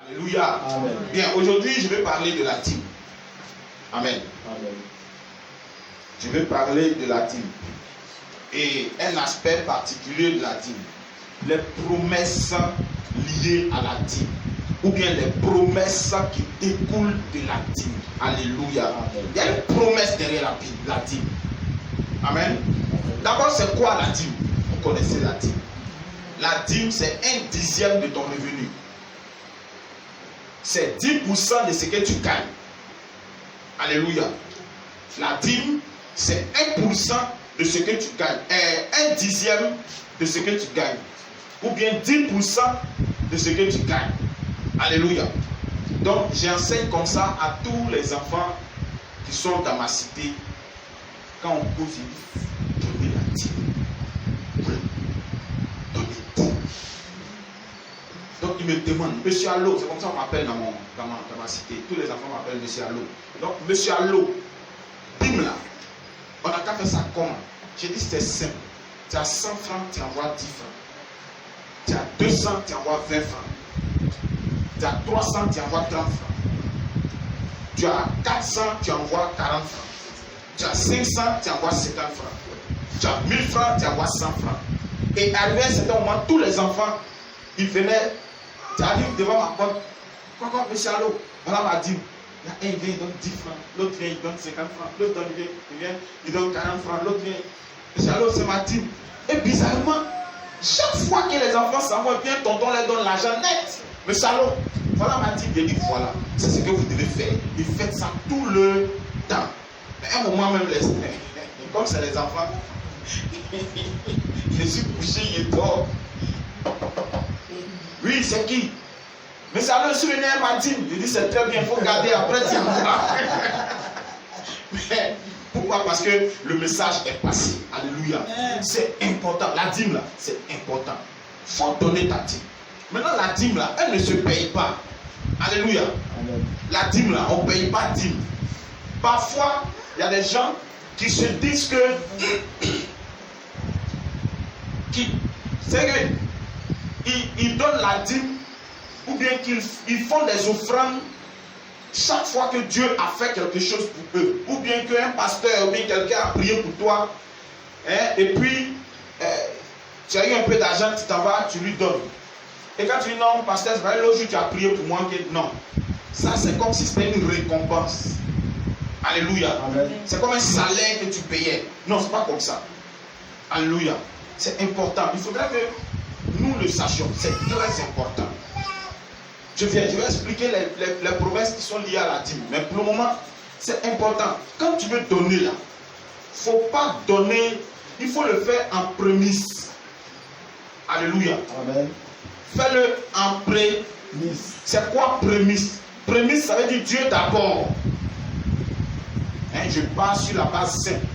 Alléluia. Amen. Bien, aujourd'hui, je vais parler de la dîme. Amen. Amen. Je vais parler de la dîme. Et un aspect particulier de la dîme. Les promesses liées à la dîme. Ou bien les promesses qui découlent de la dîme. Alléluia. Amen. Il y a une promesse derrière la dîme. Amen. D'abord, c'est quoi la dîme? Vous connaissez la dîme. La dîme, c'est 1/10 de ton revenu. C'est 10% de ce que tu gagnes. Alléluia. La dîme, c'est 1% de ce que tu gagnes. 1/10 de ce que tu gagnes. Ou bien 10% de ce que tu gagnes. Alléluia. Donc, j'enseigne comme ça à tous les enfants qui sont dans ma cité. Quand on pose, ils disent, donnez la dîme. Oui. Donnez tout. Donc, ils me demandent, Monsieur Allo, c'est comme ça qu'on m'appelle dans ma cité. Tous les enfants m'appellent Monsieur Allo. Donc, Monsieur Allo, dîme là, on n'a qu'à faire ça comment? J'ai dit, c'est simple. Tu as 100 francs, tu envoies 10 francs. Tu as 200, tu envoies 20 francs. Tu as 300, tu envoies 30 francs. Tu as 400, tu envoies 40 francs. Tu as 500, tu envoies 50 francs. Tu as 1000 francs, tu envoies 100 francs. Et arrivé à un certain moment, tous les enfants, ils venaient, tu arrives devant ma porte. Quoi, monsieur Allo, voilà ma dîme. Il y a un, il vient, il donne 10 francs. L'autre vient, il donne 50 francs. L'autre il donne 40 francs. L'autre vient, monsieur Allo, c'est ma dîme. Et bizarrement, chaque fois que les enfants s'envoient bien, tonton leur donne l'argent net. Monsieur Allo, voilà ma dîme. Il dit, voilà, c'est ce que vous devez faire. Et faites ça tout le temps. Mais à un moment même, comme c'est les enfants, je suis couché, il dort. Oui, c'est qui? Mais ça le souvenir m'a dit. Je dis c'est très bien, il faut garder après tu envoies. Mais pourquoi? Parce que le message est passé. Alléluia. C'est important. La dîme là, c'est important. Il faut donner ta dîme. Maintenant, la dîme là, elle ne se paye pas. Alléluia. Amen. La dîme là, on ne paye pas dîme. Parfois, il y a des gens qui se disent que c'est que ils donnent la dîme ou bien qu'ils font des offrandes chaque fois que Dieu a fait quelque chose pour eux, ou bien qu'un pasteur ou bien quelqu'un a prié pour toi, hein, et puis tu as eu un peu d'argent, tu t'en vas, tu lui donnes. Et quand tu dis non, pasteur, c'est pas l'autre jour tu as prié pour moi, non. Ça c'est comme si c'était une récompense. Alléluia. Amen. C'est comme un salaire que tu payais. Non, c'est pas comme ça. Alléluia. C'est important. Il faudrait que nous le sachions. C'est très important. Je vais expliquer les promesses qui sont liées à la dîme. Mais pour le moment, c'est important. Quand tu veux donner là, il ne faut pas donner, il faut le faire en prémisse. Alléluia. Amen. Fais-le en prémisse. C'est quoi prémisse? Prémisse, ça veut dire Dieu d'abord. Hein, je pars sur la base simple.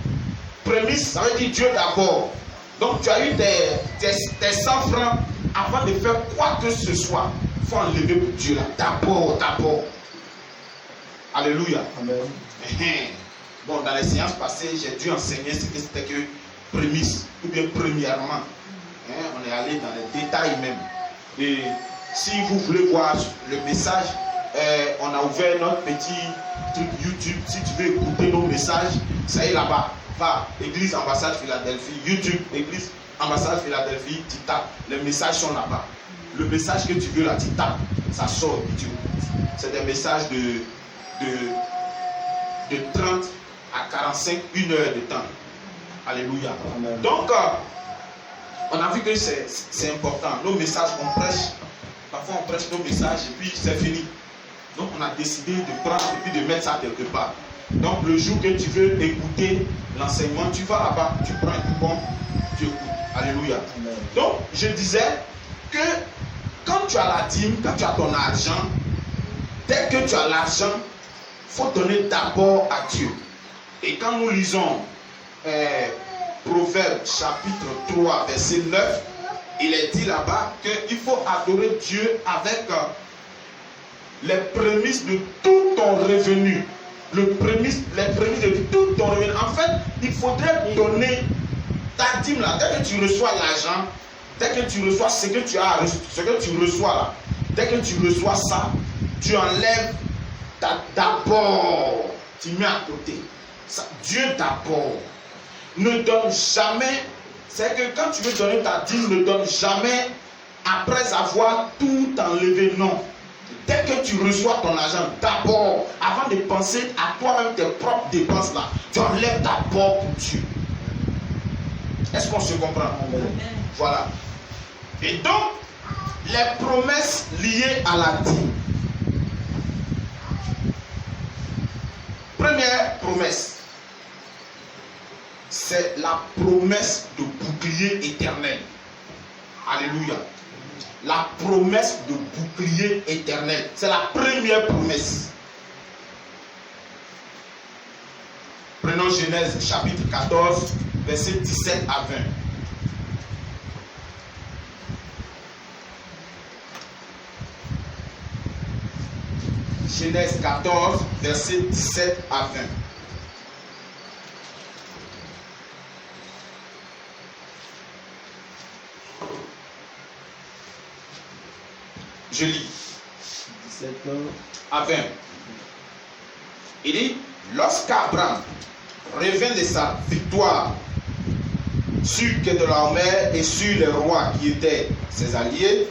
Prémisse, ça veut dire Dieu d'abord. Donc tu as eu tes 100 francs avant de faire quoi que ce soit. Il faut enlever pour Dieu là. D'abord. Alléluia. Amen. Bon, dans les séances passées, j'ai dû enseigner ce que c'était que prémisse. Ou bien premièrement. Hein, on est allé dans les détails même. Et si vous voulez voir le message, on a ouvert notre petit truc YouTube. Si tu veux écouter nos messages, ça y est là-bas. Va, Église Ambassade Philadelphie, YouTube, Église Ambassade Philadelphie, tu tapes. Les messages sont là-bas. Le message que tu veux là, tu tapes. Ça sort YouTube. C'est des messages de 30 à 45, 1 heure de temps. Alléluia. Amen. Donc, on a vu que c'est important. Nos messages qu'on prêche, parfois on prêche nos messages et puis c'est fini. Donc on a décidé de prendre et puis de mettre ça quelque part. Donc le jour que tu veux écouter l'enseignement, tu vas là-bas, tu prends un coupon, tu écoutes. Alléluia. Amen. Donc je disais que quand tu as la dîme, quand tu as ton argent, dès que tu as l'argent, il faut donner d'abord à Dieu. Et quand nous lisons Proverbes chapitre 3 verset 9, il est dit là-bas qu'il faut adorer Dieu avec les prémices de tout ton revenu. Les prémices de tout ton revenu. En fait, il faudrait donner ta dîme là. Dès que tu reçois l'argent, dès que tu reçois ce que tu reçois là, dès que tu reçois ça, tu enlèves d'abord, tu mets à côté. Ça, Dieu d'abord. Ne donne jamais, c'est que quand tu veux donner ta dîme, ne donne jamais après avoir tout enlevé, non. Dès que tu reçois ton argent, d'abord, avant de penser à toi-même tes propres dépenses là, tu enlèves d'abord pour Dieu. Est-ce qu'on se comprend? Amen. Voilà. Et donc, les promesses liées à la dîme. Première promesse, c'est la promesse de bouclier éternel. Alléluia. La promesse de bouclier éternel. C'est la première promesse. Prenons Genèse chapitre 14, versets 17 à 20. Genèse 14, versets 17 à 20. Je lis. 17 à 20. Il dit, lorsqu'Abraham revint de sa victoire sur Kedorlaomer et sur les rois qui étaient ses alliés,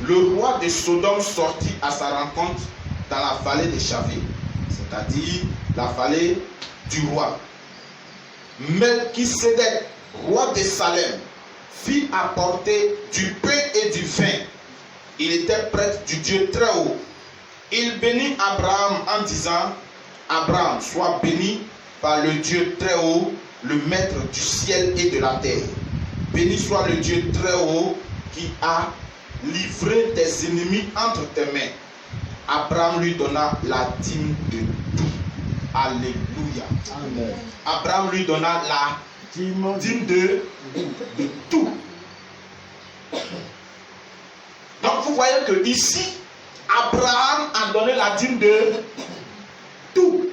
le roi de Sodome sortit à sa rencontre dans la vallée de Chavé, c'est-à-dire la vallée du roi. Melchisédek, roi de Salem, fit apporter du pain et du vin. Il était prêtre du Dieu très haut. Il bénit Abraham en disant, Abraham, sois béni par le Dieu très haut, le maître du ciel et de la terre. Béni soit le Dieu très haut qui a livré tes ennemis entre tes mains. Abraham lui donna la dîme de tout. Alléluia. Amen. Abraham lui donna la dîme de tout. Donc vous voyez que ici, Abraham a donné la dîme de tout.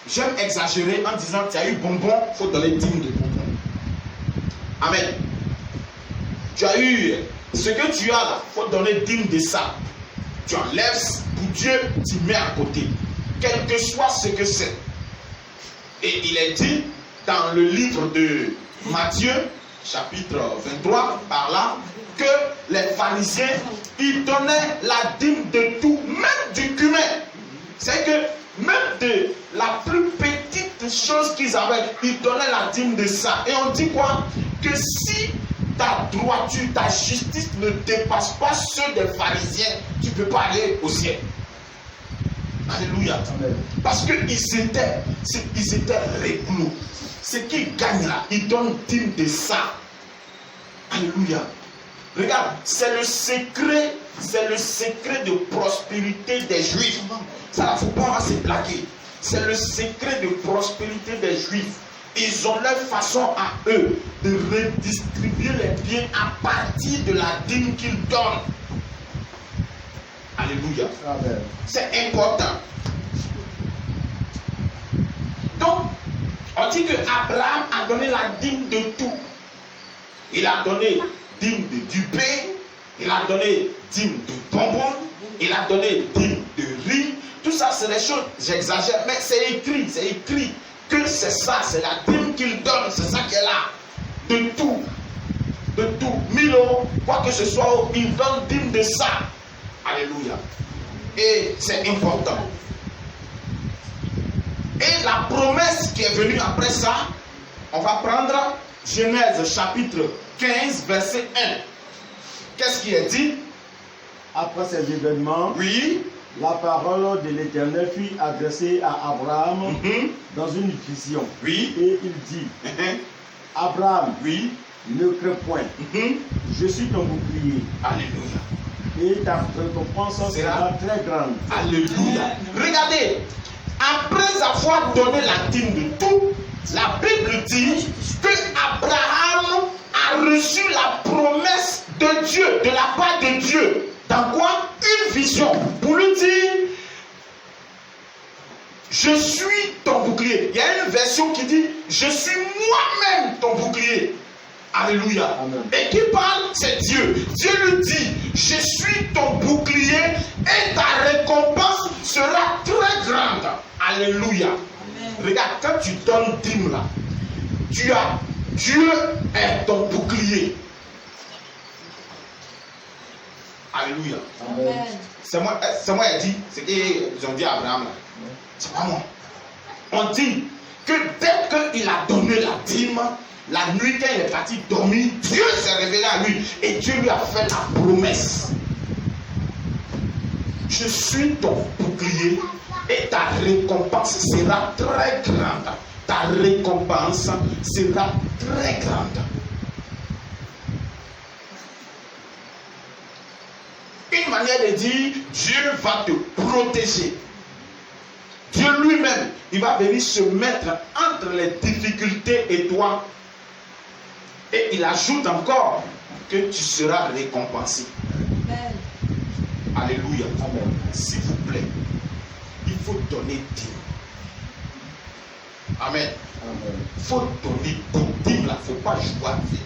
J'aime exagérer en disant tu as eu bonbon, il faut donner dîme de bonbon. Amen. Tu as eu ce que tu as là, il faut donner dîme de ça. Tu enlèves pour Dieu, tu mets à côté. Quel que soit ce que c'est. Et il est dit dans le livre de Matthieu, chapitre 23, par là, que les pharisiens, ils donnaient la dîme de tout, même du cumin. C'est que même de la plus petite chose qu'ils avaient, ils donnaient la dîme de ça. Et on dit quoi? Que si ta droiture, ta justice ne dépasse pas ceux des pharisiens, tu ne peux pas aller au ciel. Alléluia. Amen. Parce qu'ils étaient réglo. Ce qu'ils gagnent là, ils donnent dîme de ça. Alléluia. Regarde, c'est le secret de prospérité des Juifs. Ça ne faut pas se plaquer. C'est le secret de prospérité des Juifs. Ils ont leur façon à eux de redistribuer les biens à partir de la dîme qu'ils donnent. Alléluia. Amen. C'est important. Donc, on dit que Abraham a donné la dîme de tout. Il a donné dîme du pain, il a donné dîme de bonbons, il a donné dîme de riz. Tout ça, c'est des choses, j'exagère, mais c'est écrit que c'est ça, c'est la dîme qu'il donne, c'est ça qui est là. De tout. 1000 euros, quoi que ce soit, il donne dîme de ça. Alléluia. Et c'est important. Et la promesse qui est venue après ça, on va prendre Genèse chapitre 15, verset 1. Qu'est-ce qui est dit? Après ces événements, oui, la parole de l'Éternel fut adressée à Abraham dans une vision. Oui. Et il dit, Abraham, oui, ne crains point, je suis ton bouclier. Alléluia. Et ta récompense sera très grande. Alléluia. Regardez, après avoir donné la dîme de tout, la Bible dit que Abraham a reçu la promesse de Dieu, de la part de Dieu. Dans quoi? Une vision. Pour lui dire, je suis ton bouclier. Il y a une version qui dit, je suis moi-même ton bouclier. Alléluia. Amen. Et qui parle, c'est Dieu. Dieu lui dit, je suis ton bouclier et ta récompense sera très grande. Alléluia. Amen. Regarde, quand tu donnes dîme là, Dieu est ton bouclier. Alléluia. Amen. C'est moi qui ai dit, c'est qu'ils ont dit à Abraham là. C'est pas moi. On dit que dès qu'il a donné la dîme, la nuit quand il est parti dormir, Dieu s'est révélé à lui et Dieu lui a fait la promesse. Je suis ton bouclier et ta récompense sera très grande. Ta récompense sera très grande. Une manière de dire, Dieu va te protéger. Dieu lui-même, il va venir se mettre entre les difficultés et toi. Et il ajoute encore que tu seras récompensé. Amen. Alléluia. Amen. S'il vous plaît, il faut donner dîme. Amen. Amen. Il faut donner dîme. Dîme là, il ne faut pas jouer avec.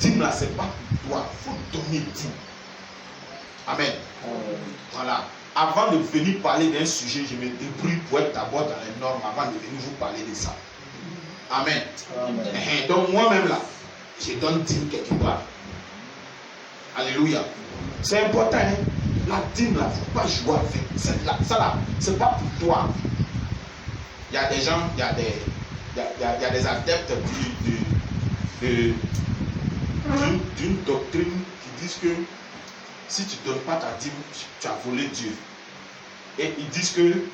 Dîme là, ce n'est pas pour toi. Il faut donner dîme. Amen. Amen. Voilà. Avant de venir parler d'un sujet, je me débrouille pour être d'abord dans les normes avant de venir vous parler de ça. Amen. Amen. Donc moi-même là, je donne dîme quelque part. Alléluia. C'est important. Hein? La dîme là, il ne faut pas jouer avec. Ça là, c'est pas pour toi. Il y a des gens, il y a des adeptes d'une doctrine qui disent que si tu ne donnes pas ta dîme, tu as volé Dieu. Et ils disent que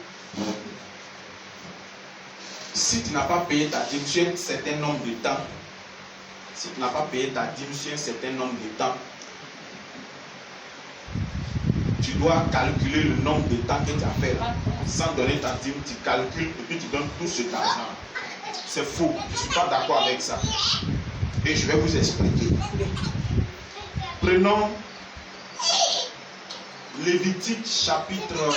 si tu n'as pas payé ta dîme sur un certain nombre de temps, si tu n'as pas payé ta dîme sur un certain nombre de temps, tu dois calculer le nombre de temps que tu as fait là. Sans donner ta dîme, tu calcules et puis tu donnes tout cet argent. C'est faux. Je ne suis pas d'accord avec ça. Et je vais vous expliquer. Prenons Lévitique chapitre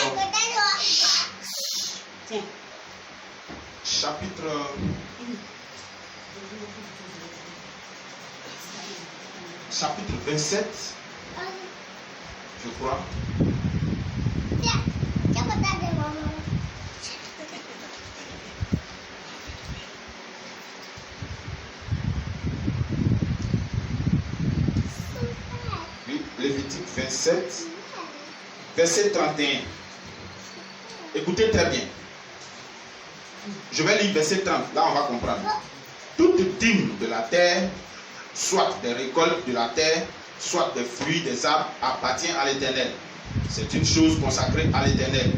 27, je crois. Oui, Lévitique 27, verset 31. Écoutez très bien. Je vais lire verset 30. Là, on va comprendre. Toute dîme de la terre, soit des récoltes de la terre, soit des fruits des arbres, appartient à l'Éternel. C'est une chose consacrée à l'Éternel.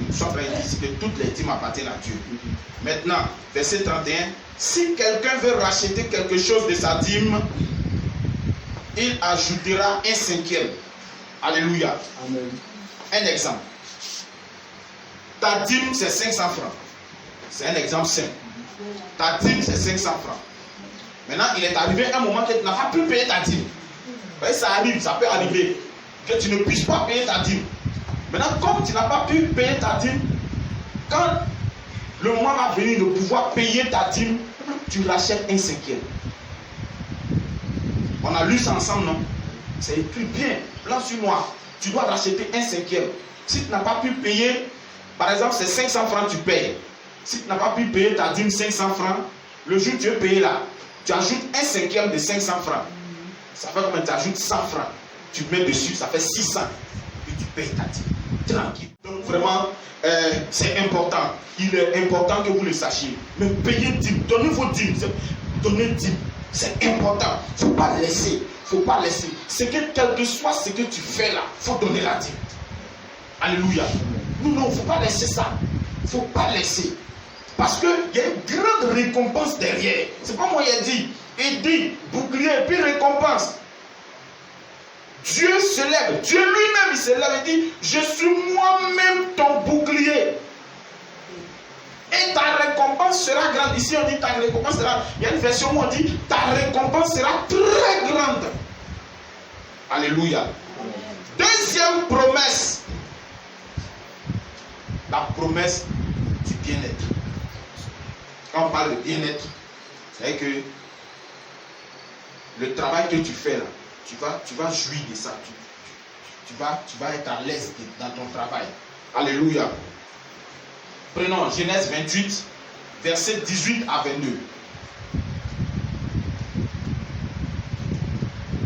Nous sommes en train de dire ici que toutes les dîmes appartiennent à Dieu. Maintenant, verset 31. Si quelqu'un veut racheter quelque chose de sa dîme, il ajoutera un cinquième. Alléluia. Amen. Un exemple. Ta dîme, c'est 500 francs. C'est un exemple simple. Ta dîme, c'est 500 francs. Maintenant, il est arrivé un moment que tu n'as pas pu payer ta dîme. Et ça arrive, ça peut arriver que tu ne puisses pas payer ta dîme. Maintenant, comme tu n'as pas pu payer ta dîme, quand le moment va venir de pouvoir payer ta dîme, tu rachètes un cinquième. On a lu ça ensemble, non? C'est écrit bien, blanc sur noir. Tu dois racheter un cinquième. Si tu n'as pas pu payer, par exemple, c'est 500 francs, tu payes. Si tu n'as pas pu payer ta dîme 500 francs, le jour où tu veux payer là, tu ajoutes un cinquième de 500 francs. Ça fait combien? Tu ajoutes 100 francs. Tu mets dessus, ça fait 600. Puis tu payes ta dîme. Tranquille. Donc vraiment, c'est important. Il est important que vous le sachiez. Mais payez dîme, donnez vos dîmes. Donnez dîme. C'est important. Il ne faut pas laisser. Il ne faut pas laisser. C'est que quel que soit ce que tu fais là, il faut donner la dîme. Alléluia. Non, il ne faut pas laisser ça. Il ne faut pas laisser. Parce qu'il y a une grande récompense derrière. C'est pas moi qui ai dit. Il dit bouclier et puis récompense. Dieu se lève. Dieu lui-même il se lève et dit je suis moi-même ton bouclier. Et ta récompense sera grande. Ici on dit ta récompense sera. Il y a une version où on dit ta récompense sera très grande. Alléluia. Deuxième promesse. La promesse du bien-être. Quand on parle de bien-être, c'est que le travail que tu fais là, tu vas jouir de ça. Tu vas être à l'aise dans ton travail. Alléluia. Prenons Genèse 28, versets 18 à 22.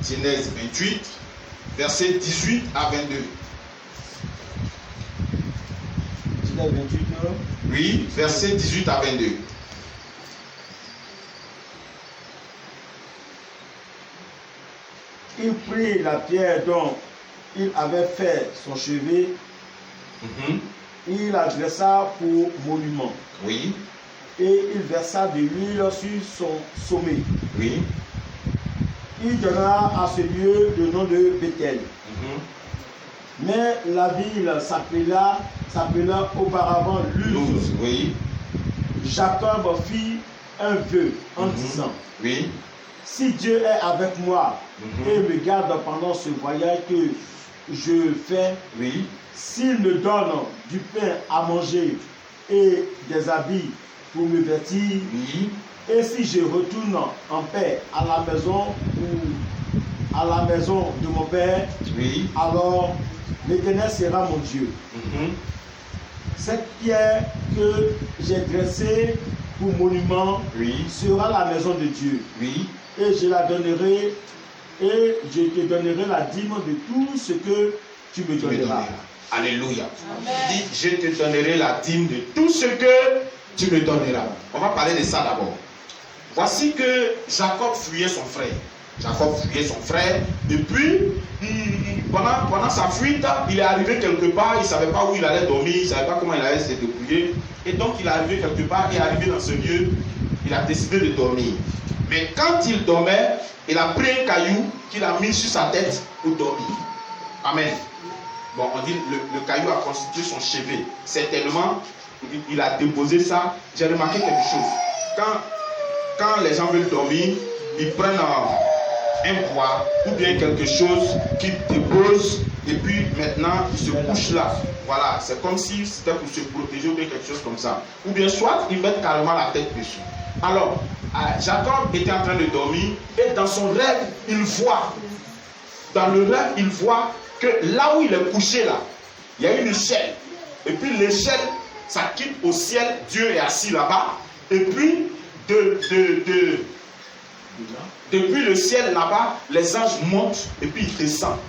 Genèse 28, versets 18 à 22. Genèse 28, Oui, versets 18 à 22. Il prit la pierre dont il avait fait son chevet, il la dressa pour monument. Oui. Et il versa de l'huile sur son sommet. Oui. Il donna à ce lieu le nom de Bethel. Mais la ville s'appela auparavant Luz. Oui. Jacob fit un vœu en disant, oui. Si Dieu est avec moi et me garde pendant ce voyage que je fais, oui. S'il me donne du pain à manger et des habits pour me vêtir, oui. Et si je retourne en paix à la maison de mon Père, oui. Alors l'Éternel sera mon Dieu. Cette pierre que j'ai dressée pour monument sera la maison de Dieu. Oui. Et je la donnerai, et je te donnerai la dîme de tout ce que tu me donneras. Alléluia. Dis, je te donnerai la dîme de tout ce que tu me donneras. On va parler de ça d'abord. Voici que Jacob fuyait son frère. Et puis, pendant sa fuite, il est arrivé quelque part, il ne savait pas où il allait dormir, il ne savait pas comment il allait se débrouiller. Et donc, il est arrivé quelque part, il est arrivé dans ce lieu, il a décidé de dormir. Mais quand il dormait, il a pris un caillou qu'il a mis sur sa tête pour dormir. Amen. Bon, on dit le caillou a constitué son chevet. Certainement, il a déposé ça. J'ai remarqué quelque chose. Quand les gens veulent dormir, ils prennent un poids ou bien quelque chose qu'ils déposent et puis maintenant ils se couchent là. Voilà, c'est comme si c'était pour se protéger ou bien quelque chose comme ça. Ou bien soit ils mettent carrément la tête dessus. Alors, Jacob était en train de dormir et dans son rêve, dans le rêve, il voit que là où il est couché là, il y a une échelle. Et puis l'échelle, ça quitte au ciel, Dieu est assis là-bas. Et puis, depuis le ciel là-bas, les anges montent et puis ils descendent.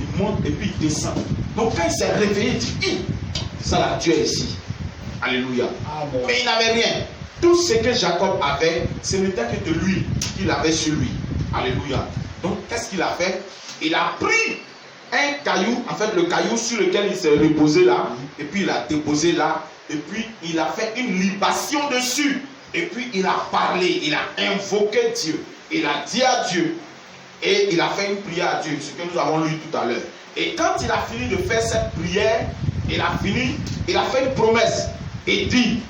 Ils montent et puis ils descendent. Donc quand il s'est réveillé, il dit, ça là, Dieu est ici. Alléluia. Amen. Mais il n'avait rien. Tout ce que Jacob avait, ce n'était que de l'huile qu'il avait sur lui. Alléluia. Donc qu'est-ce qu'il a fait? Il a pris un caillou, en fait le caillou sur lequel il s'est reposé là, et puis il a déposé là, et puis il a fait une libation dessus. Et puis il a parlé, il a invoqué Dieu, il a dit à Dieu, et il a fait une prière à Dieu, ce que nous avons lu tout à l'heure. Et quand il a fini de faire cette prière, il a fait une promesse, et dit,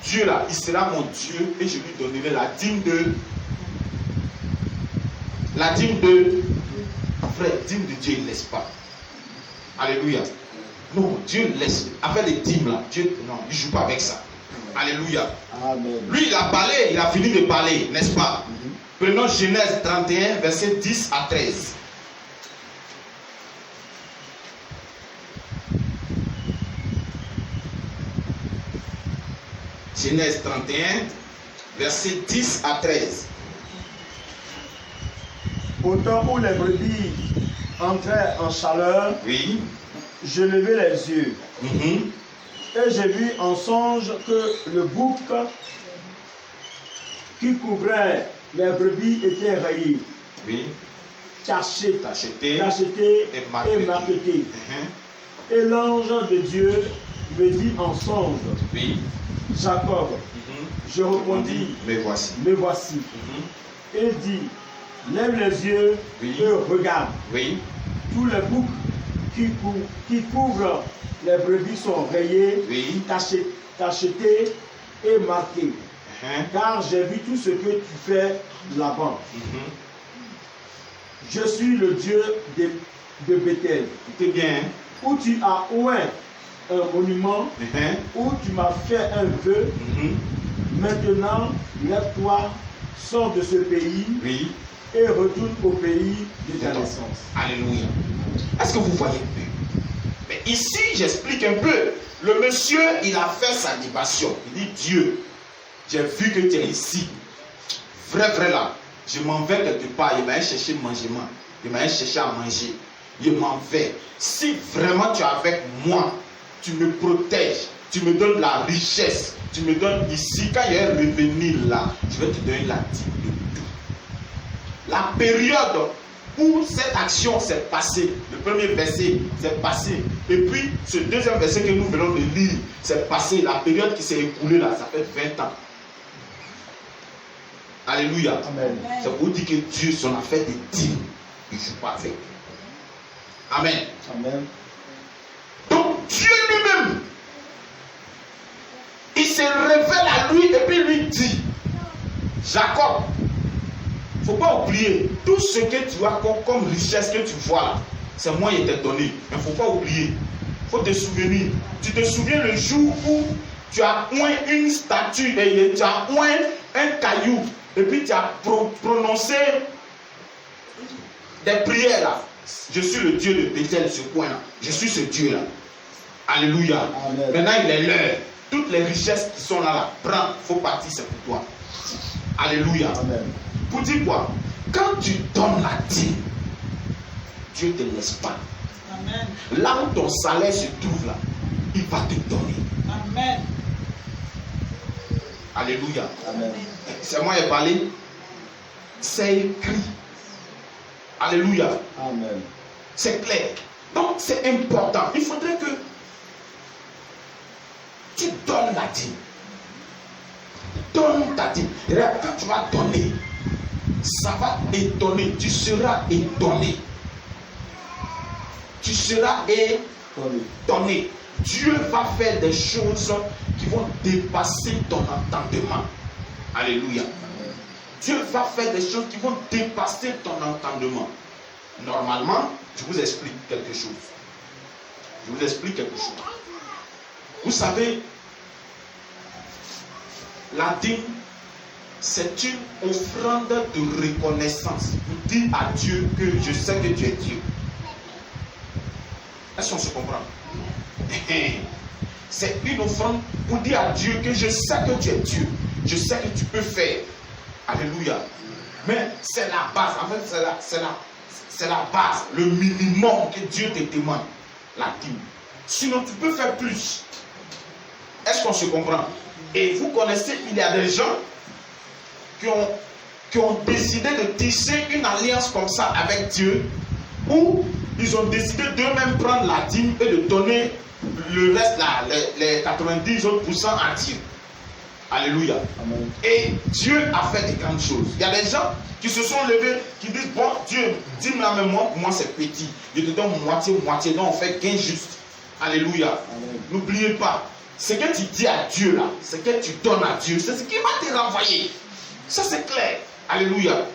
Dieu là, il sera mon Dieu, et je lui donnerai la dîme de, frère, dîme de Dieu, il ne laisse pas. Alléluia. Non, Dieu laisse, avec les dîmes là, Dieu, non, il ne joue pas avec ça. Alléluia. Amen. Lui, il a parlé, il a fini de parler, n'est-ce pas? Prenons Genèse 31, versets 10 à 13. Genèse 31, versets 10 à 13. Au temps où les brebis entraient en chaleur, je levai les yeux. Et j'ai vu en songe que le bouc qui couvrait les brebis était rayé, tacheté et marqueté. Et l'ange de Dieu me dit en songe, Jacob, je répondis, me voici. Et dit, lève les yeux et regarde. Tous les boucs qui couvrent les brebis sont rayés, tachetés et marqués. Car j'ai vu tout ce que tu fais là-bas. Je suis le Dieu de Bethel. C'est bien. Où tu as oint un monument, où tu m'as fait un vœu. Maintenant, lève-toi, sors de ce pays et retourne au pays de ta naissance. Alléluia. Est-ce que vous voyez un peu? Mais ici, j'explique un peu. Le monsieur, il a fait sa libation. Il dit, Dieu, j'ai vu que tu es ici. Vrai là. Je m'en vais quelque part. Il m'a cherché mangement. Il m'a cherché à manger. Je m'en vais. Si vraiment tu es avec moi, tu me protèges, tu me donnes la richesse, tu me donnes ici, quand il y a un revenu là, je vais te donner la dîme de tout. La période où cette action s'est passée, le premier verset s'est passé, et puis ce deuxième verset que nous venons de lire, c'est passé, la période qui s'est écoulée là, ça fait 20 ans. Alléluia. Amen. C'est pour dire que Dieu, son affaire de dîme, il ne joue pas avec. Amen. Amen. Donc Dieu lui-même, il se révèle à lui et puis lui dit, Jacob, il ne faut pas oublier, tout ce que tu as comme richesse que tu vois là, c'est moi qui t'ai donné. Mais il ne faut pas oublier, il faut te souvenir. Tu te souviens le jour où tu as oint une statue, et tu as oint un caillou, et puis tu as prononcé des prières là. Je suis le Dieu de Bethel, ce coin-là. Je suis ce Dieu-là. Alléluia. Amen. Maintenant, il est l'heure. Toutes les richesses qui sont là, prends, il faut partir, c'est pour toi. Alléluia. Amen. Pour dire quoi? Quand tu donnes la dîme, Dieu ne te laisse pas. Amen. Là où ton salaire se trouve là, il va te donner. Amen. Alléluia. Amen. C'est moi qui ai parlé. C'est écrit. Alléluia. Amen. C'est clair. Donc c'est important. Il faudrait que tu donnes la dîme. Donne ta dîme. Et là, quand tu vas donner, ça va étonner. Tu seras étonné. Tu seras étonné. Dieu va faire des choses qui vont dépasser ton entendement. Alléluia. Dieu va faire des choses qui vont dépasser ton entendement. Normalement, je vous explique quelque chose. Vous savez, la dîme, c'est une offrande de reconnaissance. Vous dites à Dieu que je sais que tu es Dieu. Est-ce qu'on se comprend? C'est une offrande pour dire à Dieu que je sais que tu es Dieu. Je sais que tu peux faire. Alléluia. Mais c'est la base. En fait, c'est la base, le minimum que Dieu te demande. La dîme. Sinon, tu peux faire plus. Est-ce qu'on se comprend? Et vous connaissez, il y a des gens qui ont décidé de tisser une alliance comme ça avec Dieu, où ils ont décidé d'eux-mêmes prendre la dîme et de donner le reste, là, les 90 autres % à Dieu. Alléluia. Amen. Et Dieu a fait des grandes choses. Il y a des gens qui se sont levés, qui disent, bon, Dieu, dis-moi, mais moi, pour moi c'est petit. Je te donne moitié, donc on fait gain juste. Alléluia. N'oubliez pas, ce que tu dis à Dieu là, ce que tu donnes à Dieu, c'est ce qui va te renvoyer. Ça c'est clair. Alléluia. Amen.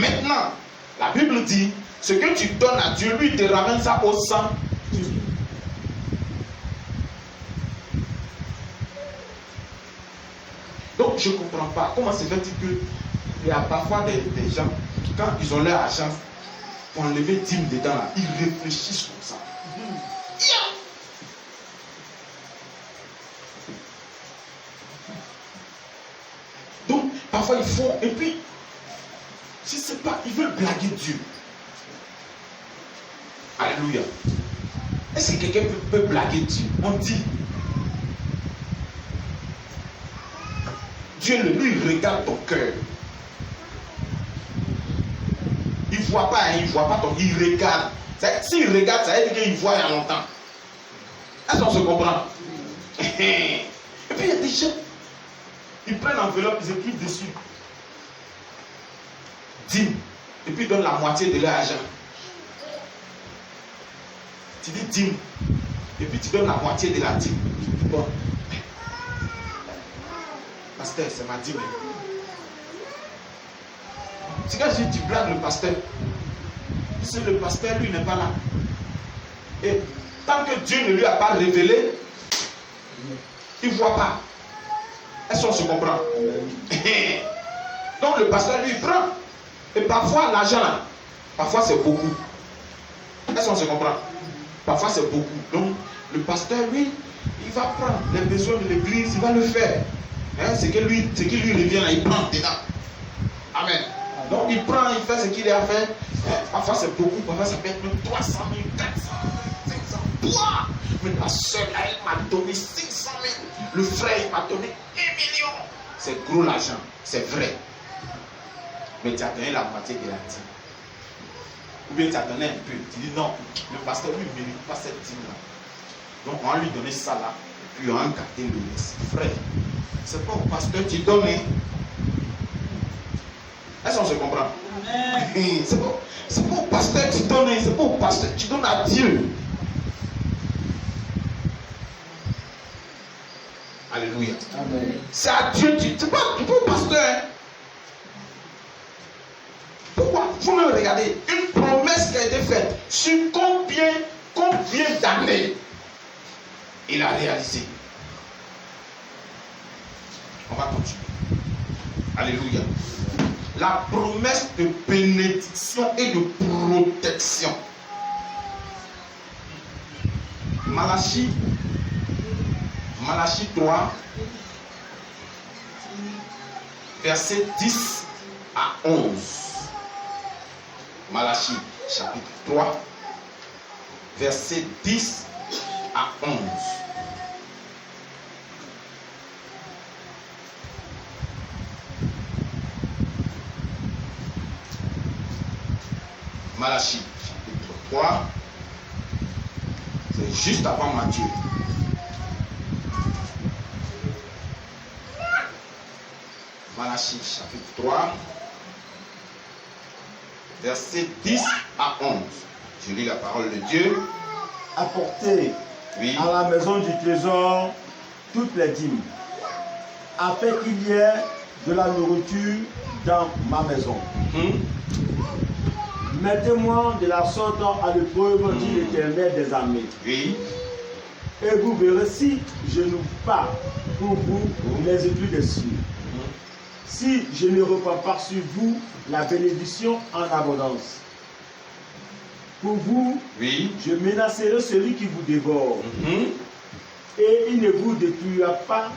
Maintenant, la Bible dit, ce que tu donnes à Dieu, lui, il te ramène ça au sang. Donc, je ne comprends pas. Comment se fait-il qu'il y a parfois des gens, quand ils ont leur argent, pour enlever dîme dedans, là, ils réfléchissent comme ça. Donc, parfois ils font, et puis, je ne sais pas, ils veulent blaguer Dieu. Alléluia. Est-ce que quelqu'un peut blaguer Dieu? On dit, Dieu, lui, il regarde ton cœur. Il ne voit pas, il ne voit pas ton... Il regarde. S'il regarde, ça veut dire qu'il voit il y a longtemps. Est-ce qu'on se comprend? Et puis il y a des gens, ils prennent l'enveloppe, ils écrivent dessus. Dîme. Et puis ils donnent la moitié de leur argent. Tu dis dîme. Et puis tu donnes la moitié de la dîme. Bon. Pasteur, c'est ma dîme. C'est quand tu blagues le pasteur. Si le pasteur, lui, n'est pas là. Et tant que Dieu ne lui a pas révélé, il ne voit pas. Est-ce qu'on se comprend? Donc le pasteur, lui, il prend. Et parfois, l'argent, là, parfois c'est beaucoup. Est-ce qu'on se comprend? Parfois c'est beaucoup. Donc, le pasteur, lui, il va prendre les besoins de l'église, il va le faire. Hein, ce qui lui revient, là, il prend dedans. Amen. Donc, il prend, il fait ce qu'il a fait. Parfois c'est beaucoup, parfois ça peut être même 300 000, 400 000, 500 000. Mais la soeur, là, elle m'a donné 500 000. Le frère, il m'a donné 1 million. C'est gros l'argent, c'est vrai. Mais tu as donné la moitié de la dîme. Ou bien tu as donné un peu. Tu dis non, le pasteur lui ne mérite pas cette dîme-là. Donc on va lui donner ça là. Et puis on va garder le reste. Frère, c'est pas au pasteur que tu donnes. Est-ce qu'on se comprend? C'est pas au pasteur que tu donnes. C'est pas au pasteur. Tu donnes à Dieu. Alléluia. Amen. C'est à Dieu. C'est pas au pasteur. Hein? Pourquoi? Vous me regardez, une promesse qui a été faite sur combien d'années il a réalisé. On va continuer. Alléluia. La promesse de bénédiction et de protection. Malachie 3, verset 10 à 11. Malachie chapitre 3, verset 10 à 11. Malachie chapitre 3, c'est juste avant Matthieu. Malachie chapitre 3, verset 10 à 11. Je lis la parole de Dieu. Apportez à la maison du trésor toutes les dîmes, afin qu'il y ait de la nourriture dans ma maison. Mettez-moi de la sorte à l'épreuve, dit l'Éternel des armées. Oui. Et vous verrez si je n'ouvre pas pour vous les écluses des cieux. Si je ne reprends pas sur vous la bénédiction en abondance. Pour vous, je menacerai celui qui vous dévore. Et il ne vous détruira pas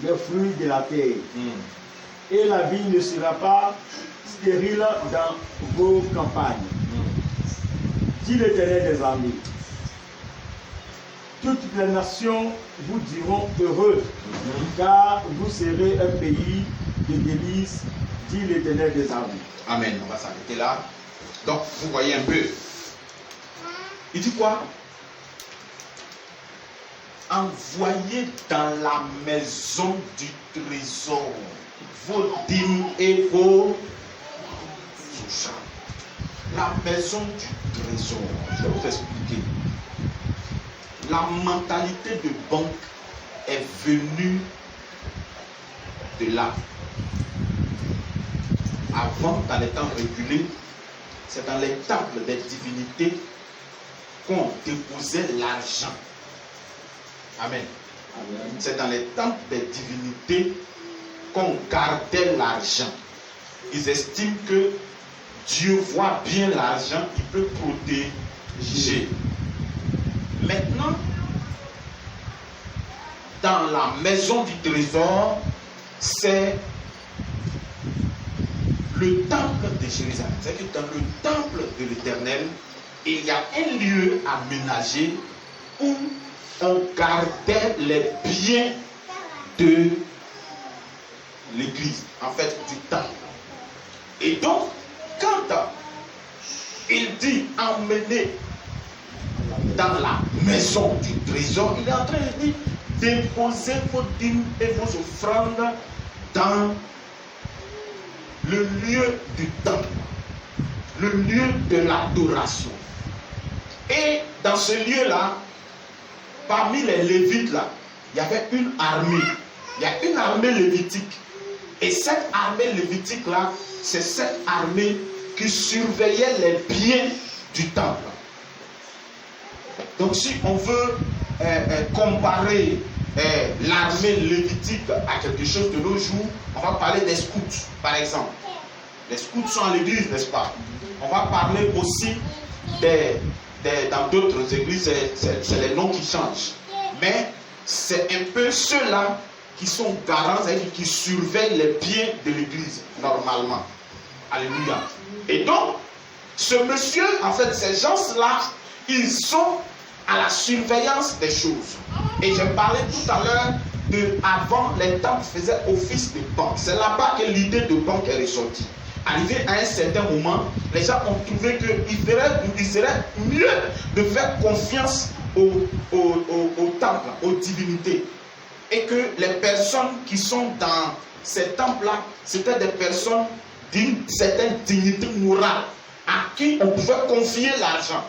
les fruits de la terre. Et la vie ne sera pas stérile dans vos campagnes. Dit l'Éternel des armées. Toutes les nations vous diront heureux, car vous serez un pays de délices, dit l'Éternel des armées. Amen. On va s'arrêter là. Donc, vous voyez un peu. Il dit quoi? Envoyez dans la maison du trésor vos dîmes et vos offrandes. La maison du trésor. Je vais vous expliquer. La mentalité de banque est venue de là. Avant, dans les temps reculés, c'est dans les temples des divinités qu'on déposait l'argent. Amen. C'est dans les temples des divinités qu'on gardait l'argent. Ils estiment que Dieu voit bien l'argent, il peut protéger. Maintenant, dans la maison du trésor, c'est le temple de Jérusalem. C'est que dans le temple de l'Éternel, il y a un lieu aménagé où on gardait les biens de l'église, en fait du temple. Et donc, quand il dit emmener dans la maison du trésor, il est en train de dire déposez vos dîmes et vos offrandes dans le lieu du temple, le lieu de l'adoration. Et dans ce lieu-là, parmi les Lévites là, il y avait une armée. Il y a une armée lévitique. Et cette armée lévitique là, c'est cette armée qui surveillait les biens du temple. Donc si on veut comparer l'armée lévitique à quelque chose de nos jours, on va parler des scouts, par exemple. Les scouts sont à l'église, n'est-ce pas? On va parler aussi dans d'autres églises, c'est les noms qui changent. Mais c'est un peu ceux-là qui sont garants, c'est-à-dire qui surveillent les biens de l'église, normalement. Alléluia. Et donc, ce monsieur, en fait, ces gens-là, ils sont à la surveillance des choses. Et j'ai parlé tout à l'heure avant les temples faisaient office de banque. C'est là-bas que l'idée de banque est ressortie. Arrivé à un certain moment, les gens ont trouvé qu'il serait mieux de faire confiance au temple, aux divinités. Et que les personnes qui sont dans ces temples-là, c'était des personnes d'une certaine dignité morale à qui on pouvait confier l'argent.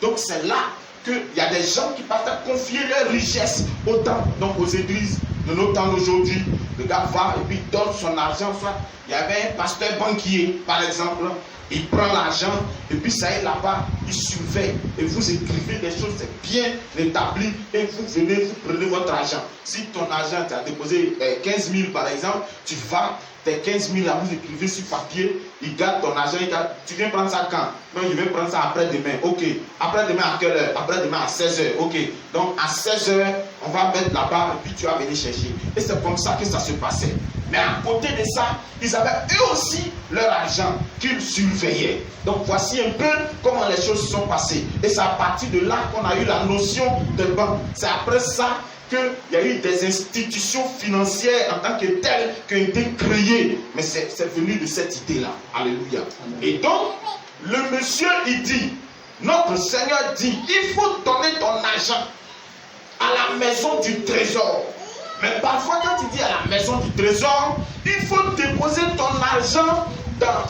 Donc c'est là qu'il y a des gens qui partent confier leur richesse au temple, donc aux églises de nos temps d'aujourd'hui. Le gars va et puis donne son argent. Soit il y avait un pasteur banquier, par exemple, il prend l'argent et puis ça est là-bas, il surveille et vous écrivez des choses, c'est bien établi et vous venez, vous prenez votre argent. Si ton argent, tu as déposé 15 000 par exemple, tu vas, tes 15 000 là, vous écrivez sur papier, il garde ton argent, tu viens prendre ça quand? Non, il vient prendre ça après-demain. Ok. Après-demain à quelle heure? Après-demain à 16h. Ok. Donc à 16h, on va mettre là-bas et puis tu vas venir chercher. Et c'est comme ça que ça se passait. Mais à côté de ça, ils avaient eux aussi leur argent qu'ils surveillaient. Donc voici un peu comment les choses se sont passées. Et c'est à partir de là qu'on a eu la notion de banque. C'est après ça qu'il y a eu des institutions financières en tant que telles qui ont été créées. Mais c'est venu de cette idée-là. Alléluia. Et donc, le monsieur, il dit, notre Seigneur dit, il faut donner ton argent à la maison du trésor. Mais parfois, quand il dit à la maison du trésor, il faut déposer ton argent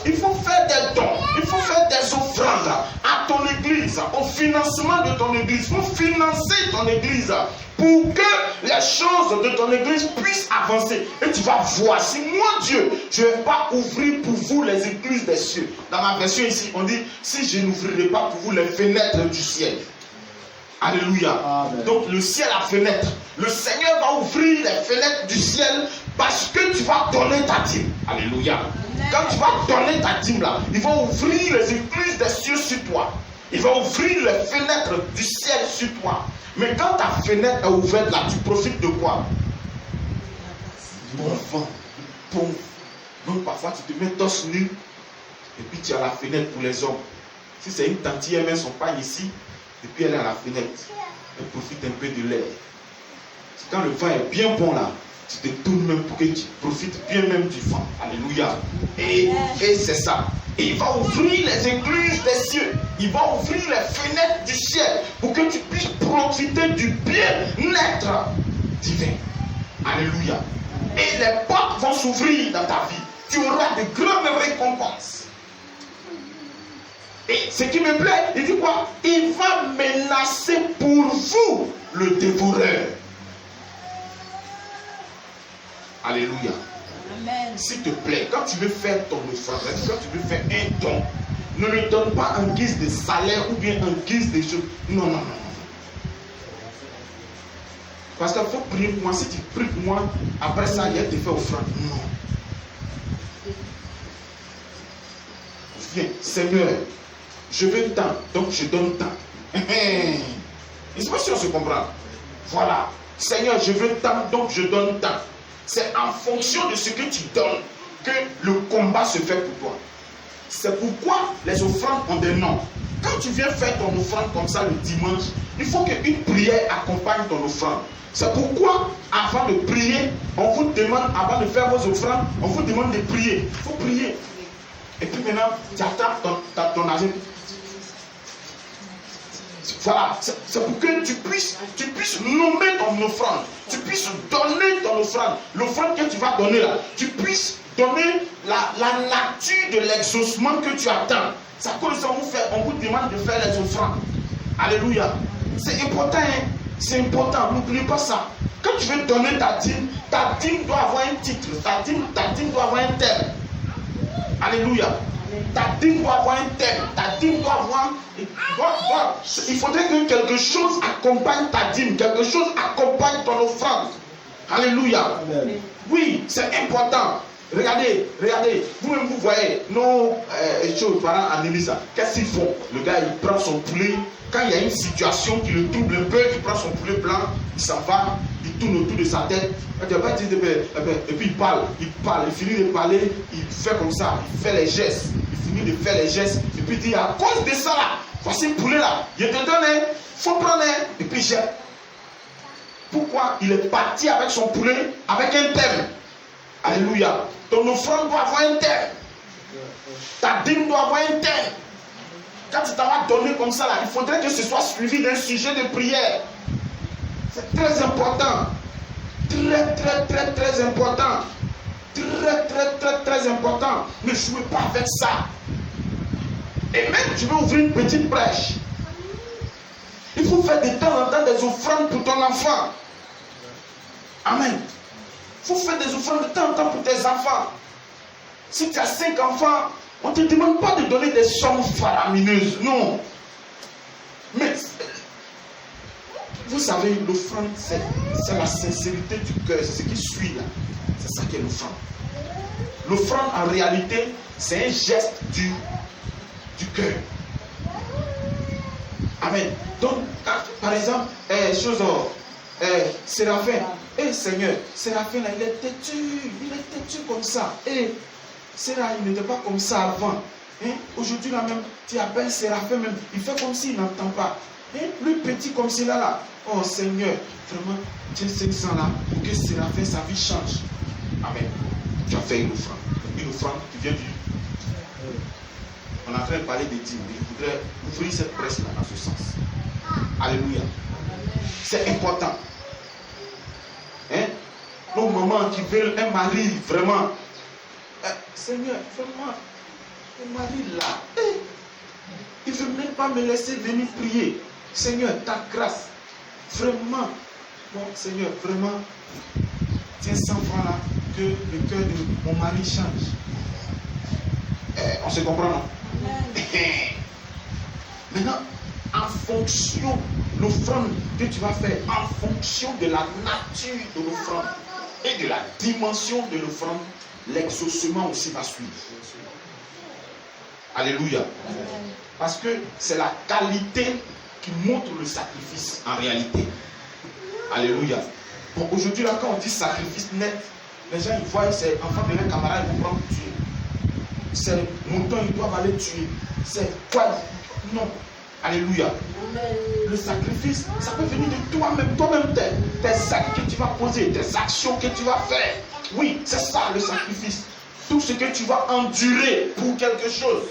il faut faire des dons, il faut faire des offrandes à ton église, au financement de ton église. Il faut financer ton église pour que les choses de ton église puissent avancer. Et tu vas voir, si moi Dieu, je ne vais pas ouvrir pour vous les églises des cieux. Dans ma version ici, on dit, si je n'ouvrirai pas pour vous les fenêtres du ciel. Alléluia. Amen. Donc le ciel à fenêtre. Le Seigneur va ouvrir les fenêtres du ciel parce que tu vas donner ta dîme. Alléluia. Amen. Quand tu vas donner ta dîme là, il va ouvrir les écluses des cieux sur toi. Il va ouvrir les fenêtres du ciel sur toi. Mais quand ta fenêtre est ouverte là, tu profites de quoi? Bon vent, bon vent. Donc parfois tu te mets torse nu et puis tu as la fenêtre pour les hommes. Si c'est une tante, elle met son pain ici. Et puis elle est à la fenêtre, elle profite un peu de l'air. Quand le vent est bien bon là, tu te tournes même pour que tu profites bien même du vent. Alléluia. Et c'est ça. Et il va ouvrir les écluses des cieux. Il va ouvrir les fenêtres du ciel pour que tu puisses profiter du bien-être divin. Alléluia. Et les portes vont s'ouvrir dans ta vie. Tu auras de grandes récompenses. Et ce qui me plaît, il dit quoi? Il va menacer pour vous le dévoreur. Alléluia. Amen. S'il te plaît, quand tu veux faire ton offrande, quand tu veux faire un don, ne le donne pas en guise de salaire ou bien en guise de choses. Non, non, non. Parce qu'il faut prier pour moi. Si tu pries pour moi, après ça, il y a te faire offrande. Non. Viens, Seigneur. Je veux tant, donc je donne tant. Je ne sais pas si on se comprend. Voilà. Seigneur, je veux tant, donc je donne tant. C'est en fonction de ce que tu donnes que le combat se fait pour toi. C'est pourquoi les offrandes ont des noms. Quand tu viens faire ton offrande comme ça le dimanche, il faut qu'une prière accompagne ton offrande. C'est pourquoi, avant de prier, on vous demande, avant de faire vos offrandes, on vous demande de prier. Il faut prier. Et puis maintenant, tu attrapes ton argent. Voilà, c'est pour que tu puisses nommer ton offrande, tu puisses donner ton offrande, l'offrande que tu vas donner là, tu puisses donner la nature de l'exaucement que tu attends. C'est à cause de ça on vous demande de faire les offrandes. Alléluia. C'est important, hein? C'est important, n'oubliez pas ça. Quand tu veux donner ta dîme doit avoir un titre, ta dîme doit avoir un thème. Alléluia. Ta dîme doit avoir un thème, ta dîme doit avoir... Il faudrait que quelque chose accompagne ta dîme, quelque chose accompagne ton offrande. Alléluia. Amen. Oui, c'est important. Regardez, vous-même vous voyez nos parents en église, qu'est-ce qu'ils font? Le gars il prend son poulet, quand il y a une situation qui le trouble un peu, il prend son poulet blanc, il s'en va, il tourne autour de sa tête, et puis il parle, il finit de parler, il fait comme ça, il fait les gestes, il finit de faire les gestes, et puis il dit à cause de ça là, voici le poulet là, je te donne, faut prendre, et puis jette. Pourquoi? Il est parti avec son poulet, avec un thème. Alléluia. Ton offrande doit avoir un thème. Ta dîme doit avoir un thème. Quand tu t'en vas donner comme ça, là, il faudrait que ce soit suivi d'un sujet de prière. C'est très important. Très important. Très important. Ne jouez pas avec ça. Et même, je vais ouvrir une petite brèche. Il faut faire de temps en temps des offrandes pour ton enfant. Amen. Il faut faire des offrandes de temps en temps pour tes enfants. Si tu as 5 enfants, on ne te demande pas de donner des sommes faramineuses. Non. Mais, vous savez, l'offrande, c'est la sincérité du cœur. C'est ce qui suit là. C'est ça qui est l'offrande. L'offrande, en réalité, c'est un geste du cœur. Amen. Donc, par exemple, Séraphin, Seigneur, Séraphin, là, il est têtu comme ça. Séraphin, il n'était pas comme ça avant. Aujourd'hui, là même, tu appelles Séraphin même, il fait comme s'il n'entend pas. Plus petit comme cela là. Oh Seigneur, vraiment, tiens 500 là, pour que Séraphin, sa vie change. Amen. Tu as fait une offrande qui vient du... On est en train de parler des dîmes. Je voudrais ouvrir cette presse là dans ce sens. Alléluia. C'est important. Nos mamans qui veulent un mari vraiment. Seigneur, vraiment, un mari là. Il ne veut même pas me laisser venir prier. Seigneur, ta grâce. Vraiment. Bon, Seigneur, vraiment. Tiens 100 francs là. Que le cœur de mon mari change. On se comprend, non? Maintenant, en fonction de l'offrande que tu vas faire, en fonction de la nature de l'offrande et de la dimension de l'offrande, l'exaucement aussi va suivre. Alléluia. Parce que c'est la qualité qui montre le sacrifice en réalité. Alléluia. Bon, aujourd'hui, là, quand on dit sacrifice net, les gens ils voient ces enfants de leur camarade, ils vont prendre tuer. C'est moutons, ils doivent aller tuer. C'est quoi? Non. Alléluia. Le sacrifice, ça peut venir de toi-même. Toi-même, tes actes que tu vas poser, tes actions que tu vas faire. Oui, c'est ça le sacrifice. Tout ce que tu vas endurer pour quelque chose.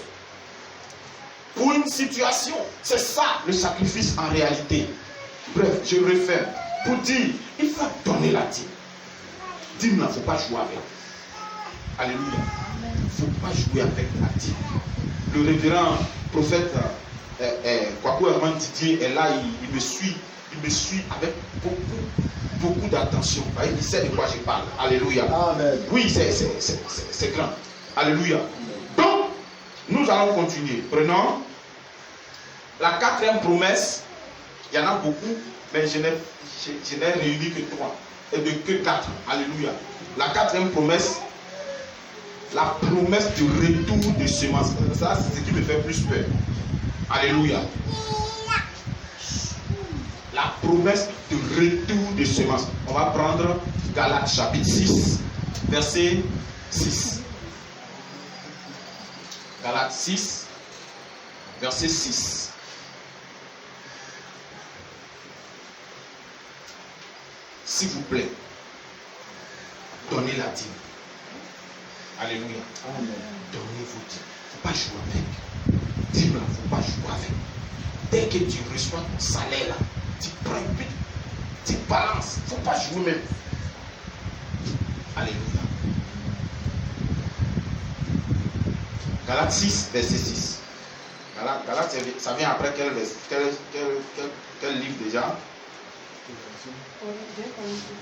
Pour une situation. C'est ça le sacrifice en réalité. Bref, je referme. Pour dire, il faut donner la dîme. Dîme, il ne faut pas jouer avec. Alléluia. Il ne faut pas jouer avec la dîme. Le révérend prophète Kwaku Herman Didier est là, il me suit avec beaucoup d'attention. Il sait de quoi je parle. Alléluia. Amen. Oui, c'est grand. Alléluia. Donc, nous allons continuer. Prenons la 4e promesse. Il y en a beaucoup, mais je n'ai réuni que 3. Et que 4. Alléluia. La 4e promesse. La promesse du retour de semences. Ça, c'est ce qui me fait plus peur. Alléluia. La promesse du retour de semences. On va prendre Galates chapitre 6, verset 6. Galates 6, verset 6. S'il vous plaît, donnez la dîme. Alléluia. Amen. Donnez vos dîmes. Il ne faut pas jouer avec. Dîme là, il ne faut pas jouer avec. Dès que tu reçois ton salaire là, tu prends une petite, tu balances. Il ne faut pas jouer même. Alléluia. Galates 6, verset 6. Galates, ça vient après quel livre déjà?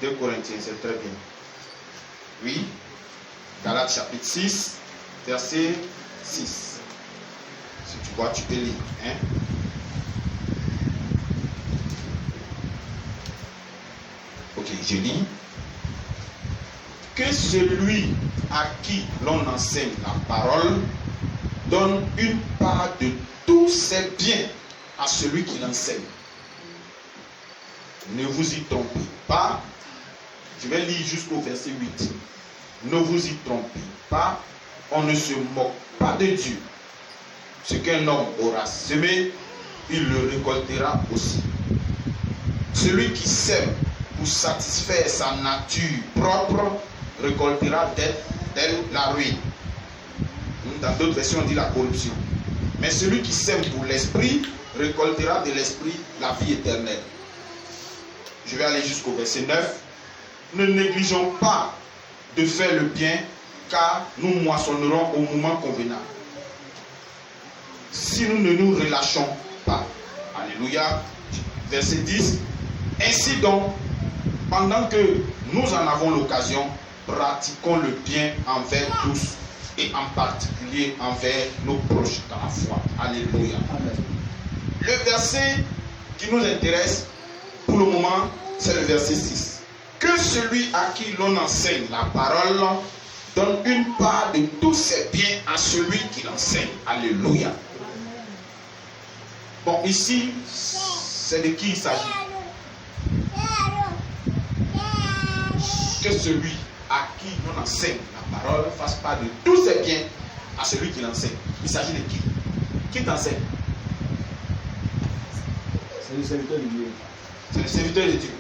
2 Corinthiens, c'est très bien. Oui. Galates chapitre 6, verset 6. Si tu vois, tu peux lire. Hein? Ok, je lis. que celui à qui l'on enseigne la parole donne une part de tous ses biens à celui qui l'enseigne. Ne vous y trompez pas. Je vais lire jusqu'au verset 8. Ne vous y trompez pas. On ne se moque pas de Dieu. Ce qu'un homme aura semé, il le récoltera aussi. Celui qui sème pour satisfaire sa nature propre récoltera d'elle la ruine. Dans d'autres versions, on dit la corruption. Mais celui qui sème pour l'esprit récoltera de l'esprit la vie éternelle. Je vais aller jusqu'au verset 9. Ne négligeons pas de faire le bien, car nous moissonnerons au moment convenable. Si nous ne nous relâchons pas. Alléluia. Verset 10. Ainsi donc, pendant que nous en avons l'occasion, pratiquons le bien envers tous et en particulier envers nos proches dans la foi. Alléluia. Amen. Le verset qui nous intéresse pour le moment, c'est le verset 6. Que celui à qui l'on enseigne la parole donne une part de tous ses biens à celui qui l'enseigne. Alléluia. Bon, ici, c'est de qui il s'agit? Que celui à qui l'on enseigne la parole fasse part de tous ses biens à celui qui l'enseigne. Il s'agit de qui? Qui t'enseigne? C'est le serviteur de Dieu. C'est le serviteur de Dieu.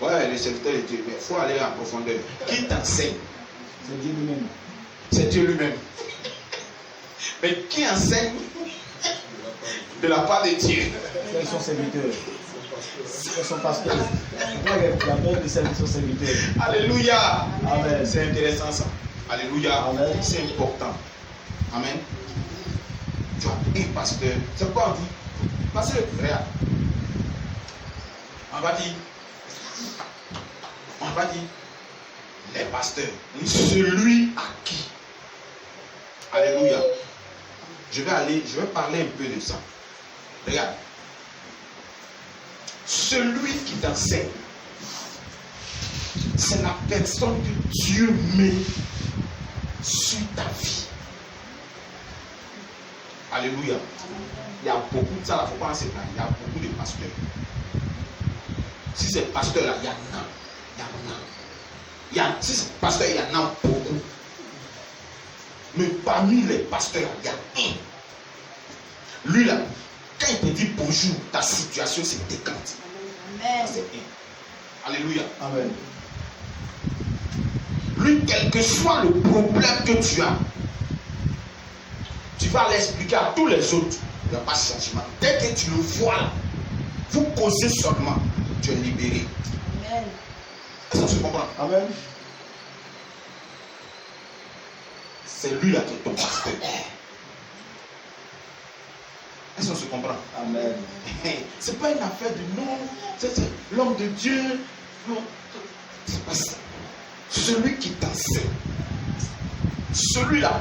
Ouais, le serviteur de Dieu. Mais il faut aller en profondeur. Qui t'enseigne? C'est Dieu lui-même. C'est Dieu lui-même. Mais qui enseigne de la part de Dieu? C'est son serviteur. C'est son pasteur. La mère de son serviteur. Alléluia. Amen. C'est intéressant ça. Alléluia. Amen. C'est important. Amen. Tu as un pasteur. C'est quoi on dit? Pasteur, regarde. On va dire les pasteurs. Celui à qui. Alléluia. Je vais parler un peu de ça. Regarde. Celui qui t'enseigne, c'est la personne que Dieu met sur ta vie. Alléluia. Il y a beaucoup de ça, il ne faut pas en se plaindre. Il y a beaucoup de pasteurs. Si c'est pasteur là, il y en a. Si c'est pasteur, il y en a beaucoup. Mais parmi les pasteurs, il y a un. Lui là, quand il te dit bonjour, ta situation se décante. Amen. C'est un. Alléluia. Amen. Lui, quel que soit le problème que tu as, tu vas l'expliquer à tous les autres. Il n'y a pas de changement. Dès que tu le vois là, vous causez seulement, tu es libéré. Amen. Est-ce que tu comprends? Amen. C'est lui là qui est ton pasteur. Est-ce qu'on se comprend? Amen. C'est pas une affaire de non, c'est l'homme de Dieu. Non, c'est pas ça. Celui qui t'enseigne. Celui-là,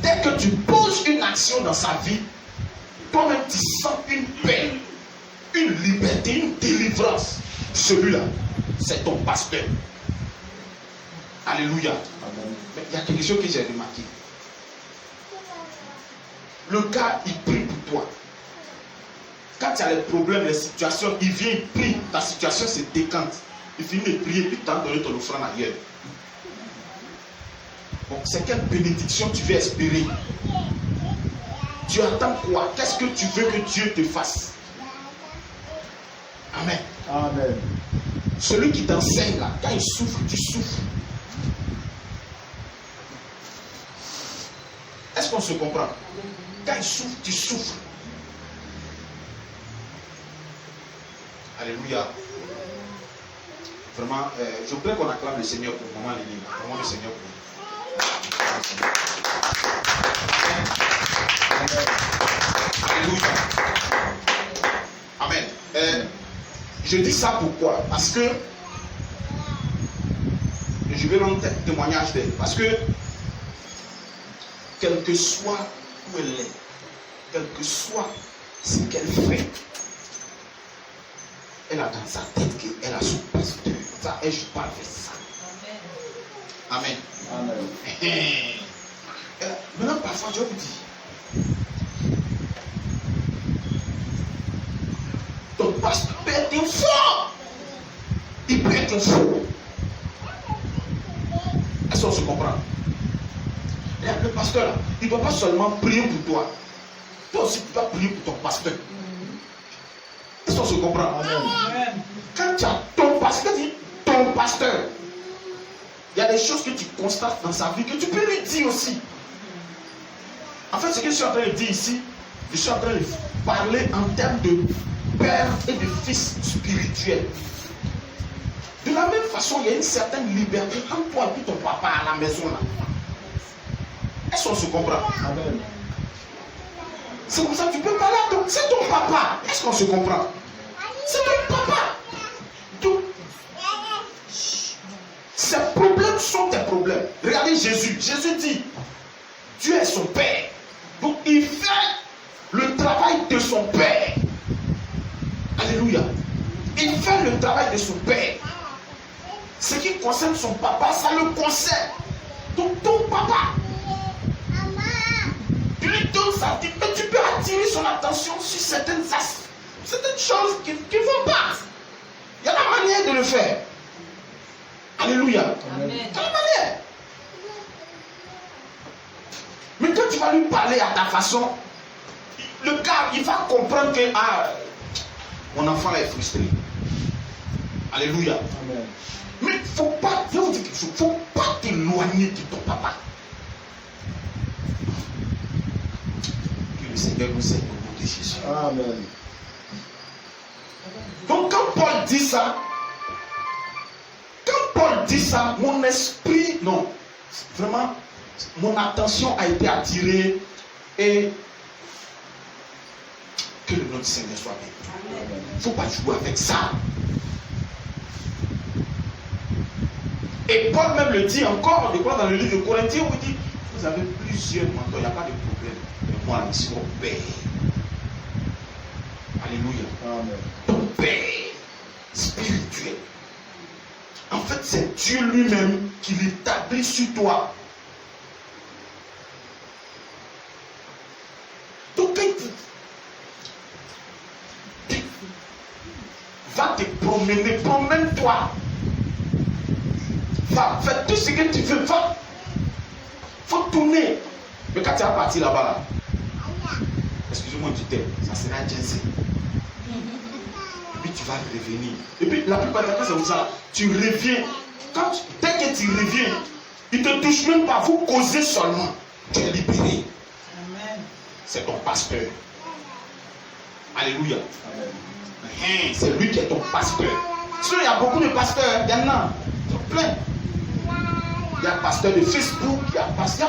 dès que tu poses une action dans sa vie, toi-même tu sens une paix, une liberté, une délivrance. Celui-là, c'est ton pasteur. Alléluia. Amen. Mais il y a quelque chose que j'ai remarqué. Le gars, il prie pour toi. Quand tu as les problèmes, les situations, il vient, il prie. Ta situation se décante. Il finit de prier, puis t'as donné ton offrande ailleurs. Bon, c'est quelle bénédiction tu veux espérer? Tu attends quoi? Qu'est-ce que tu veux que Dieu te fasse? Amen. Amen. Celui qui t'enseigne là, quand il souffre, tu souffres. Est-ce qu'on se comprend? Quand il souffre, tu souffres. Alléluia. Vraiment, je voudrais qu'on acclame le Seigneur pour le moment, les livres. Vraiment le Seigneur pour Alléluia. Amen. Je dis ça pourquoi? Parce que je vais rendre témoignage d'elle. Parce que quel que soit où elle est, quel que soit ce qu'elle fait, elle a dans sa tête qu'elle a son pasteur. Ça, elle, je parle de ça. Amen. Amen. Maintenant, parfois, je vous dis, ton pasteur peut être un fou. Il peut être un fou. Est-ce qu'on se comprend? Le pasteur, là, il ne doit pas seulement prier pour toi. Toi aussi, tu dois prier pour ton pasteur. Est-ce qu'on se comprend? Amen. Quand tu as ton pasteur, ton pasteur, il y a des choses que tu constates dans sa vie que tu peux lui dire aussi. En fait, ce que je suis en train de dire ici, je suis en train de parler en termes de père et de fils spirituel. De la même façon, il y a une certaine liberté entre toi et ton papa à la maison là. Est-ce qu'on se comprend? Amen. C'est comme ça que tu peux parler à ton... C'est ton papa. Est-ce qu'on se comprend? C'est ton papa. Donc, ces problèmes sont tes problèmes. Regardez Jésus. Jésus dit, Dieu est son père. Donc il fait le travail de son père. Alléluia. Il fait le travail de son père. Ce qui concerne son papa, ça le concerne. Donc ton papa, tu lui donnes ça, mais tu peux attirer son attention sur certaines choses qui ne vont pas. Il y a la manière de le faire. Alléluia. Amen. Il y a la manière. Mais quand tu vas lui parler à ta façon, le gars, il va comprendre que mon enfant là est frustré. Alléluia. Amen. Mais il ne faut pas, je vais vous dire quelque chose, il ne faut pas t'éloigner de ton papa. Que le Seigneur nous aide au nom de Jésus. Amen. Donc quand Paul dit ça, mon esprit, non, vraiment, mon attention a été attirée et que le nom du Seigneur soit béni. Il ne faut pas jouer avec ça. Et Paul même le dit encore, on découvre dans le livre de Corinthiens, où il dit, vous avez plusieurs mentors, il n'y a pas de problème. Mais moi, je suis mon père. Alléluia. Amen. Ton père spirituel. En fait, c'est Dieu lui-même qui l'établit sur toi. Donc, va te promener, promène-toi. Va, fais tout ce que tu veux, va. Faut tourner. Mais quand tu vas partir là-bas, là, excusez-moi du terme, ça sera Jensen. Et puis tu vas revenir. Et puis la plupart des temps, c'est comme ça. Tu reviens. Dès que tu reviens, il ne te touche même pas. Vous causez seulement. Tu es libéré. Amen. C'est ton pasteur. Alléluia. Amen. C'est lui qui est ton pasteur. Sinon, il y a beaucoup de pasteurs. Il y en a. Ils sont pleins. Il y a pasteur de Facebook. Il y a pasteur.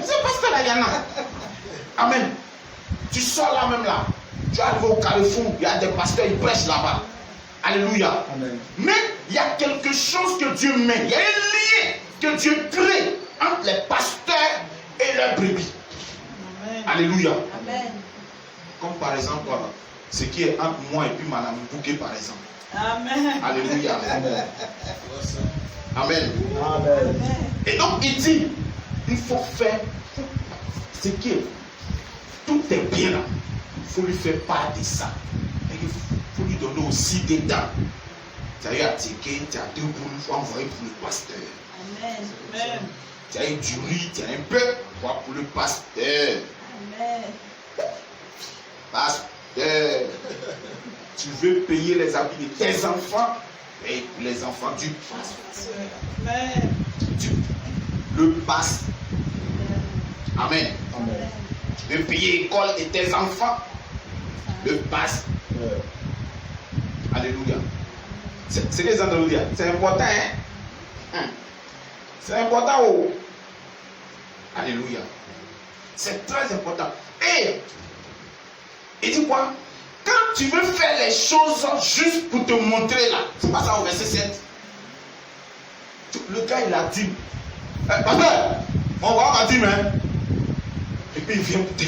C'est pasteur là, il y en a. Amen. Tu sors là même là. Tu arrives au Carrefour. Il y a des pasteurs, ils prêchent là-bas. Alléluia. Amen. Mais il y a quelque chose que Dieu met. Il y a un lien que Dieu crée entre les pasteurs et leurs brebis. Amen. Alléluia. Amen. Comme par exemple, ce qui est entre moi et puis Madame Bouquet, par exemple. Amen. Alléluia. Amen. Amen. Amen. Et donc il dit, il faut faire ce qui est. Tout est bien là. Il faut lui faire part de ça. Et il faut lui donner aussi des dents. Tu as eu à ticket, tu as 2 boules, il faut envoyer pour le pasteur. Amen. Amen. Tu as eu du riz, tu as un peu, pour le pasteur. Amen. Pasteur. Tu veux payer les habits de tes enfants, paye pour les enfants du pasteur. Amen. Le pasteur. Amen. Amen. Tu veux payer l'école de tes enfants, le pasteur. Alléluia. C'est ce que les gens dire. C'est important, hein? C'est important. Oh. Alléluia. C'est très important. Et il dit quoi? Quand tu veux faire les choses juste pour te montrer là, c'est pas ça au verset 7. Le gars il a dit, pasteur, on va dire, hein? Et puis il vient te...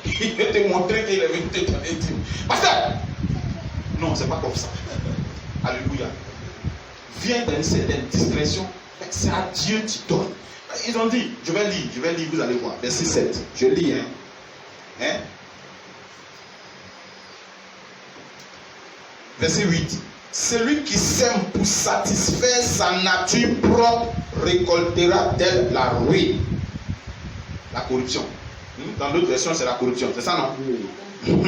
il veut te montrer qu'il est venu te donner une dîme. Pasteur! Non, c'est pas comme ça. Alléluia. vient d'une certaine discrétion, c'est à Dieu que tu donnes. Ils ont dit, je vais lire, vous allez voir. Verset 7. Je lis, hein? Verset 8. Celui qui sème pour satisfaire sa nature propre récoltera d'elle la ruine. La corruption. Dans d'autres versions, c'est la corruption. C'est ça, non? Oui.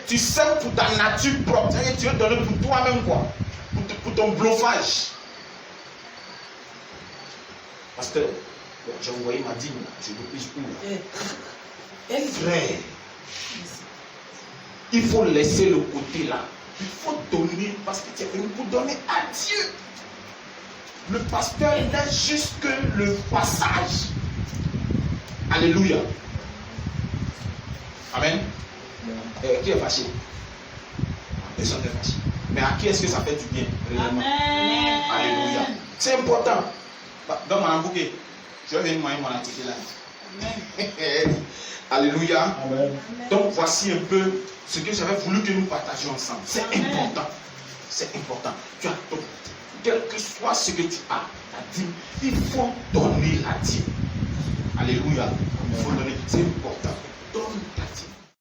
Tu sèmes pour ta nature propre. C'est-à-dire que tu veux donner pour toi-même quoi? Pour ton bluffage. Pasteur, j'ai envoyé ma dîme, je ne pige où? Frère, il faut laisser le côté là. Il faut donner parce que tu es venu pour donner à Dieu. Le pasteur n'est juste que le passage. Alléluia. Amen. Qui est fâché? Personne n'est fâché. Mais à qui est-ce que ça fait du bien? Réellement. Amen. Alléluia. C'est important. Dans mon bouquet, je vais venir moyen mon article là. Amen. Alléluia. Amen. Donc voici un peu ce que j'avais voulu que nous partagions ensemble. C'est important. C'est important. Tu as ton, quel que soit ce que tu as, la dîme, il faut donner la dîme. Alléluia. Il faut donner. C'est important. Donne ta